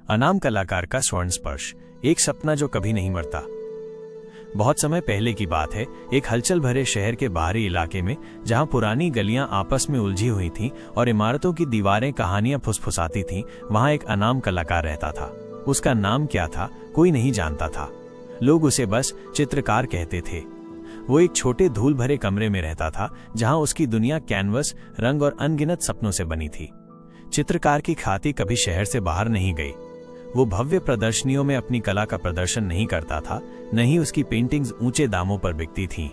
अनाम कलाकार का स्वर्ण स्पर्श, एक सपना जो कभी नहीं मरता। बहुत समय पहले की बात है, एक हलचल भरे शहर के बाहरी इलाके में, जहां पुरानी गलियां आपस में उलझी हुई थीं और इमारतों की दीवारें कहानियां फुसफुसाती थीं, वहां एक अनाम कलाकार रहता था। उसका नाम क्या था, कोई नहीं जानता था। लोग उसे बस चित्रकार कहते थे। वो एक छोटे धूल भरे कमरे में रहता था, जहां उसकी दुनिया कैनवस, रंग और अनगिनत सपनों से बनी थी। चित्रकार की ख्याति कभी शहर से बाहर नहीं गई। वो भव्य प्रदर्शनियों में अपनी कला का प्रदर्शन नहीं करता था, न ही उसकी पेंटिंग्स ऊंचे दामों पर बिकती थीं।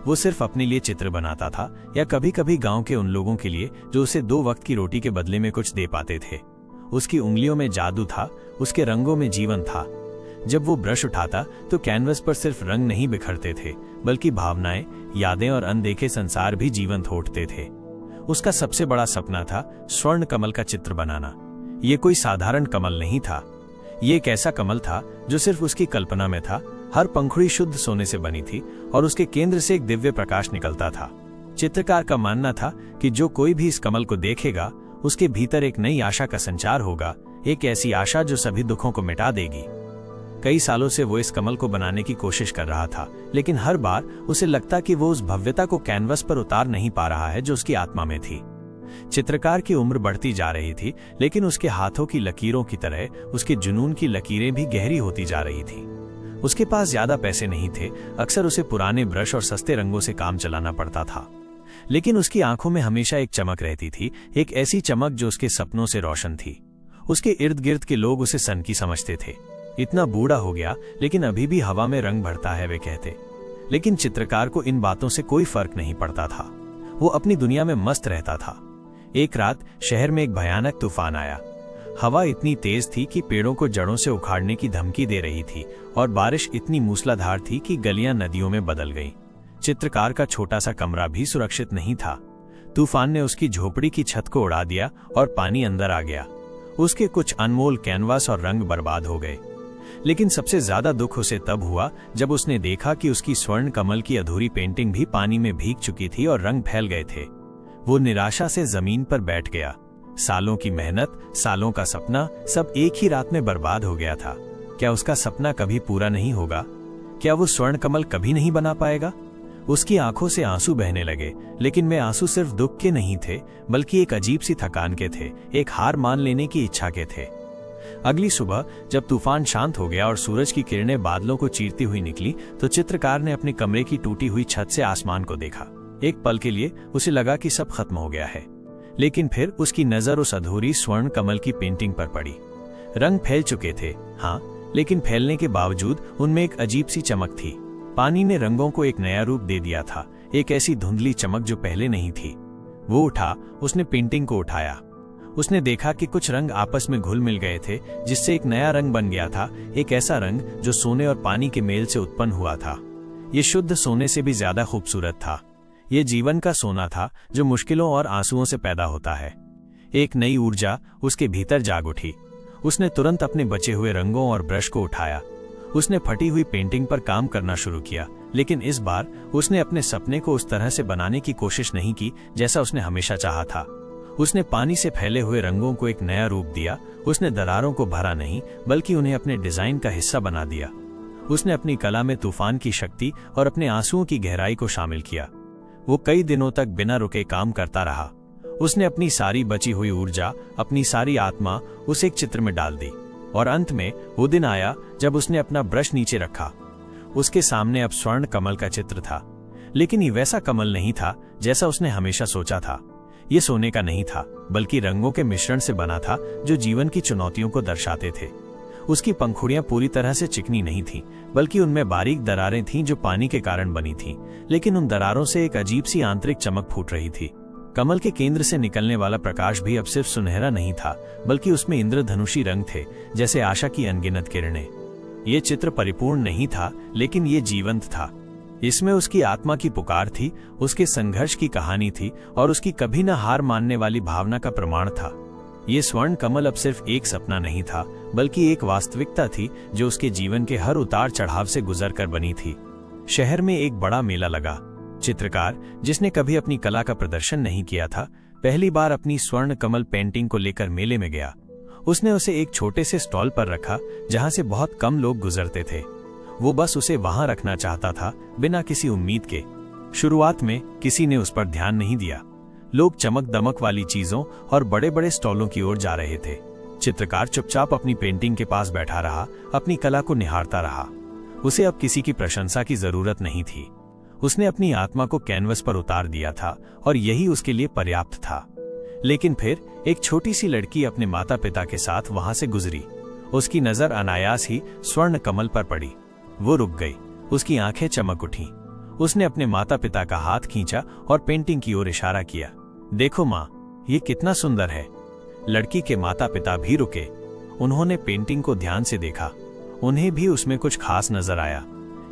वो सिर्फ अपने लिए चित्र बनाता था, या कभी कभी गांव के उन लोगों के लिए जो उसे 2 वक्त की रोटी के बदले में कुछ दे पाते थे। उसकी उंगलियों में जादू था, उसके रंगों में जीवन था। जब वो ब्रश उठाता तो कैनवस पर सिर्फ रंग नहीं बिखरते थे, बल्कि भावनाएं, यादें और अनदेखे संसार भी जीवंत उठते थे। उसका सबसे बड़ा सपना था स्वर्ण कमल का चित्र बनाना। ये कोई साधारण कमल नहीं था। ये एक ऐसा कमल था जो सिर्फ उसकी कल्पना में था। हर पंखुड़ी शुद्ध सोने से बनी थी और उसके केंद्र से एक दिव्य प्रकाश निकलता था। चित्रकार का मानना था कि जो कोई भी इस कमल को देखेगा, उसके भीतर एक नई आशा का संचार होगा, एक ऐसी आशा जो सभी दुखों को मिटा देगी। कई सालों से वो इस कमल को बनाने की कोशिश कर रहा था, लेकिन हर बार उसे लगता कि वो उस भव्यता को कैनवस पर उतार नहीं पा रहा है जो उसकी आत्मा में थी। चित्रकार की उम्र बढ़ती जा रही थी, लेकिन उसके हाथों की लकीरों की तरह उसके जुनून की लकीरें भी गहरी होती जा रही थी। उसके पास ज्यादा पैसे नहीं थे, अक्सर उसे पुराने ब्रश और सस्ते रंगों से काम चलाना पड़ता था। लेकिन उसकी आंखों में हमेशा एक चमक रहती थी, एक ऐसी चमक जो उसके सपनों से रोशन थी। उसके इर्द गिर्द के लोग उसे सनकी समझते थे। इतना बूढ़ा हो गया, लेकिन अभी भी हवा में रंग भरता है, वे कहते। लेकिन चित्रकार को इन बातों से कोई फर्क नहीं पड़ता था। वो अपनी दुनिया में मस्त रहता था। एक रात शहर में एक भयानक तूफान आया। हवा इतनी तेज थी कि पेड़ों को जड़ों से उखाड़ने की धमकी दे रही थी, और बारिश इतनी मूसलाधार थी कि गलियां नदियों में बदल गईं। चित्रकार का छोटा सा कमरा भी सुरक्षित नहीं था। तूफान ने उसकी झोपड़ी की छत को उड़ा दिया और पानी अंदर आ गया। उसके कुछ अनमोल कैनवास और रंग बर्बाद हो गए। लेकिन सबसे ज्यादा दुख उसे तब हुआ जब उसने देखा कि उसकी स्वर्ण कमल की अधूरी पेंटिंग भी पानी में भीग चुकी थी और रंग फैल गए थे। वो निराशा से जमीन पर बैठ गया। सालों की मेहनत, सालों का सपना, सब एक ही रात में बर्बाद हो गया था। क्या उसका सपना कभी पूरा नहीं होगा? क्या वो स्वर्ण कमल कभी नहीं बना पाएगा? उसकी आंखों से आंसू बहने लगे, लेकिन वे आंसू सिर्फ दुख के नहीं थे, बल्कि एक अजीब सी थकान के थे, एक हार मान लेने की इच्छा के थे। अगली सुबह जब तूफान शांत हो गया और सूरज की किरणें बादलों को चीरती हुई निकली, तो चित्रकार ने अपने कमरे की टूटी हुई छत से आसमान को देखा। एक पल के लिए उसे लगा कि सब खत्म हो गया है, लेकिन फिर उसकी नजर उस अधूरी स्वर्ण कमल की पेंटिंग पर पड़ी। रंग फैल चुके थे, हाँ, लेकिन फैलने के बावजूद उनमें एक अजीब सी चमक थी। पानी ने रंगों को एक नया रूप दे दिया था, एक ऐसी धुंधली चमक जो पहले नहीं थी। वो उठा, उसने पेंटिंग को उठाया। उसने देखा कि कुछ रंग आपस में घुल मिल गए थे, जिससे एक नया रंग बन गया था, एक ऐसा रंग जो सोने और पानी के मेल से उत्पन्न हुआ था। ये शुद्ध सोने से भी ज्यादा खूबसूरत था। ये जीवन का सोना था जो मुश्किलों और आंसुओं से पैदा होता है। एक नई ऊर्जा उसके भीतर जाग उठी। उसने तुरंत अपने बचे हुए रंगों और ब्रश को उठाया। उसने फटी हुई पेंटिंग पर काम करना शुरू किया, लेकिन इस बार उसने अपने सपने को उस तरह से बनाने की कोशिश नहीं की जैसा उसने हमेशा चाहा था। उसने पानी से फैले हुए रंगों को एक नया रूप दिया। उसने दरारों को भरा नहीं, बल्कि उन्हें अपने डिजाइन का हिस्सा बना दिया। उसने अपनी कला में तूफान की शक्ति और अपने आंसुओं की गहराई को शामिल किया। वो कई दिनों तक बिना रुके काम करता रहा। उसने अपनी सारी बची हुई ऊर्जा, अपनी सारी आत्मा उस एक चित्र में डाल दी, और अंत में वो दिन आया जब उसने अपना ब्रश नीचे रखा। उसके सामने अब स्वर्ण कमल का चित्र था, लेकिन ये वैसा कमल नहीं था जैसा उसने हमेशा सोचा था। ये सोने का नहीं था, बल्कि रंगों के मिश्रण से बना था जो जीवन की चुनौतियों को दर्शाते थे। उसकी पंखुड़ियां पूरी तरह से चिकनी नहीं थीं, बल्कि उनमें बारीक दरारें थीं जो पानी के कारण बनी थीं, लेकिन उन दरारों से एक अजीब सी आंतरिक चमक फूट रही थी। कमल के केंद्र से निकलने वाला प्रकाश भी अब सिर्फ सुनहरा नहीं था, बल्कि उसमें इंद्रधनुषी रंग थे, जैसे आशा की अनगिनत किरणें। ये चित्र परिपूर्ण नहीं था, लेकिन ये जीवंत था। इसमें उसकी आत्मा की पुकार थी, उसके संघर्ष की कहानी थी, और उसकी कभी न हार मानने वाली भावना का प्रमाण था। ये स्वर्ण कमल अब सिर्फ एक सपना नहीं था, बल्कि एक वास्तविकता थी जो उसके जीवन के हर उतार चढ़ाव से गुजरकर बनी थी। शहर में एक बड़ा मेला लगा। चित्रकार, जिसने कभी अपनी कला का प्रदर्शन नहीं किया था, पहली बार अपनी स्वर्ण कमल पेंटिंग को लेकर मेले में गया। उसने उसे एक छोटे से स्टॉल पर रखा जहां से बहुत कम लोग गुजरते थे। वो बस उसे वहां रखना चाहता था, बिना किसी उम्मीद के। शुरुआत में किसी ने उस पर ध्यान नहीं दिया। लोग चमक दमक वाली चीजों और बड़े बड़े स्टॉलों की ओर जा रहे थे। चित्रकार चुपचाप अपनी पेंटिंग के पास बैठा रहा, अपनी कला को निहारता रहा। उसे अब किसी की प्रशंसा की जरूरत नहीं थी। उसने अपनी आत्मा को कैनवस पर उतार दिया था और यही उसके लिए पर्याप्त था। लेकिन फिर एक छोटी सी लड़की अपने माता पिता के साथ वहां से गुजरी। उसकी नजर अनायास ही स्वर्ण कमल पर पड़ी। वो रुक गई, उसकी आंखें चमक उठी। उसने अपने माता पिता का हाथ खींचा और पेंटिंग की ओर इशारा किया। देखो माँ, ये कितना सुंदर है। लड़की के माता पिता भी रुके। उन्होंने पेंटिंग को ध्यान से देखा। उन्हें भी उसमें कुछ खास नजर आया।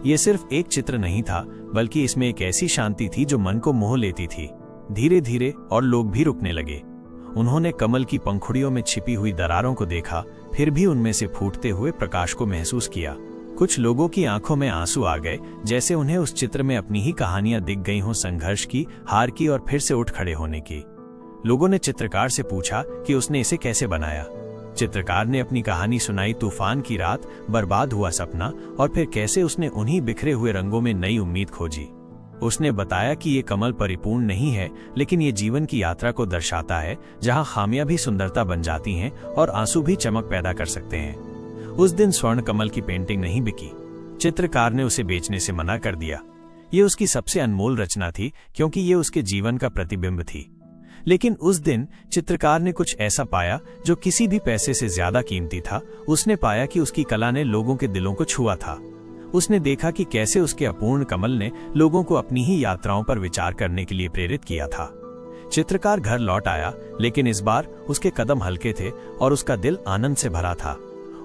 ये सिर्फ एक चित्र नहीं था, बल्कि इसमें एक ऐसी शांति थी जो मन को मोह लेती थी। धीरे धीरे और लोग भी रुकने लगे। उन्होंने कमल की पंखुड़ियों में छिपी हुई दरारों को देखा, फिर भी उनमें से फूटते हुए प्रकाश को महसूस किया। कुछ लोगों की आंखों में आंसू आ गए, जैसे उन्हें उस चित्र में अपनी ही कहानियां दिख गई हों, संघर्ष की, हार की और फिर से उठ खड़े होने की। लोगों ने चित्रकार से पूछा कि उसने इसे कैसे बनाया। चित्रकार ने अपनी कहानी सुनाई, तूफान की रात, बर्बाद हुआ सपना और फिर कैसे उसने उन्हीं बिखरे हुए रंगों में नई उम्मीद खोजी। उसने बताया कि ये कमल परिपूर्ण नहीं है, लेकिन ये जीवन की यात्रा को दर्शाता है, जहां खामियां भी सुंदरता बन जाती हैं और आंसू भी चमक पैदा कर सकते हैं। उस दिन स्वर्ण कमल की पेंटिंग नहीं बिकी। चित्रकार ने उसे बेचने से मना कर दिया। ये उसकी सबसे अनमोल रचना थी, क्योंकि ये उसके जीवन का प्रतिबिंब थी। लेकिन उस दिन चित्रकार ने कुछ ऐसा पाया जो किसी भी पैसे से ज्यादा कीमती था। उसने पाया कि उसकी कला ने लोगों के दिलों को छुआ था। उसने देखा कि कैसे उसके अपूर्ण कमल ने लोगों को अपनी ही यात्राओं पर विचार करने के लिए प्रेरित किया था। चित्रकार घर लौट आया, लेकिन इस बार उसके कदम हल्के थे और उसका दिल आनंद से भरा था।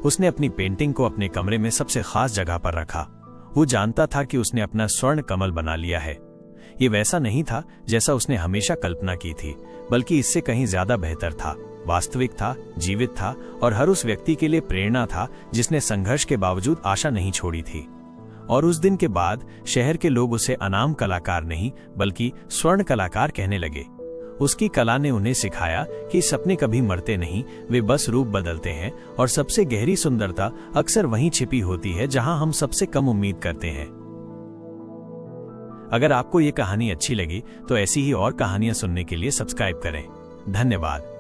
उसने अपनी पेंटिंग को अपने कमरे में सबसे खास जगह पर रखा। वो जानता था कि उसने अपना स्वर्ण कमल बना लिया है। ये वैसा नहीं था जैसा उसने हमेशा कल्पना की थी, बल्कि इससे कहीं ज्यादा बेहतर था, वास्तविक था, जीवित था और हर उस व्यक्ति के लिए प्रेरणा था जिसने संघर्ष के बावजूद आशा नहीं छोड़ी थी। और उस दिन के बाद शहर के लोग उसे अनाम कलाकार नहीं, बल्कि स्वर्ण कलाकार कहने लगे। उसकी कला ने उन्हें सिखाया कि सपने कभी मरते नहीं, वे बस रूप बदलते हैं और सबसे गहरी सुंदरता अक्सर वहीं छिपी होती है जहां हम सबसे कम उम्मीद करते हैं। अगर आपको ये कहानी अच्छी लगी तो ऐसी ही और कहानियां सुनने के लिए सब्सक्राइब करें। धन्यवाद।